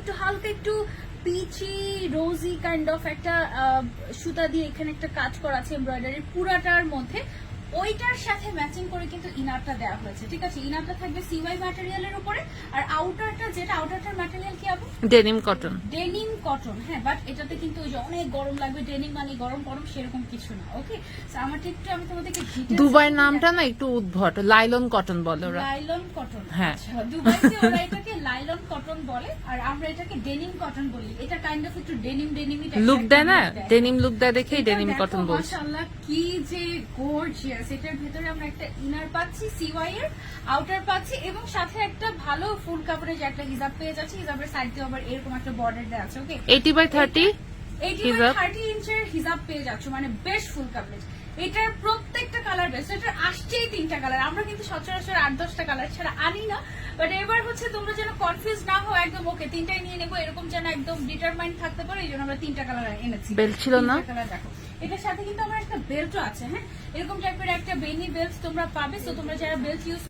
একটু হালকা একটু পিচি রোজি কাইন্ড অফ একটা সুতা দিয়ে এখানে একটা কাজ করা আছে এমব্রয়ডারি পুরাটার মধ্যে, ওইটার সাথে ম্যাচিং করে কিন্তু ইনারটা দেওয়া হয়েছে। ঠিক আছে, ইনারটা থাকবে সিওয়াই ম্যাটেরিয়ালের উপরে, আর আউটারটা যেটা আউটারটার ম্যাটেরিয়াল কি হবে? Denim cotton. Denim cotton. হ্যাঁ, বাট এটাতে কিন্তু ওই যে অনেক গরম লাগবে, ডেনিম মানে গরম গরম সেরকম কিছু না। ওকে, আমারটা একটু আমি তোমাদেরকে দুবাইয়ের নামটা না একটু উদ্ভট, লাইলন কটন বলে ওরা। Nylon cotton. হ্যাঁ, দুবাইতে ওরা এটাকে লাইলন কটন বলে, আর আমরা এটাকে ডেনিম কটন বলি। এটা কাইন্ড অফ একটু ডেনিম ডেনিমই লুক দেয় না, ডেনিম লুক দেয় দেখেই ডেনিম কটন বলছে। মাশাআল্লাহ কি যে গর্জিয়াস। এটার ভেতরে আমরা একটা ইনার পাচ্ছি সিওয়াই এর, আউটার পাচ্ছি, এবং সাথে একটা ভালো ফুল কাপড়ের একটা হিজাব পেয়ে যাচ্ছি। হিজাবের সাইড দিয়ে আবার এরকম একটা বর্ডার দেওয়া আছে। ওকে, 80/30 হিজাব, 30 ইঞ্চের হিজাব পেয়ে যাচ্ছ, মানে বেশ ফুল কাভারেজ। এটার প্রত্যেকটা কালার বেস্ট। এটার আসছেই 3টা কালার, আমরা কিন্তু সচরাচর 8-10টা কালার ছাড়া আনি না, বাট এবার হচ্ছে তোমরা যেন কনফিউজ না হও একদম ওকে 3টাই নিয়ে নেবো এরকম যেন একদম ডিটারমাইন্ড থাকতে পারো, এই জন্য আমরা 3টা কালার এনেছি। বেল্ট ছিল না? কালার দেখো, এটার সাথে কিন্তু আমার একটা বেল্টও আছে। হ্যাঁ, এরকম টাইপের একটা বেনি বেল্ট তোমরা পাবে। তো তোমরা যারা বেল্ট ইউজ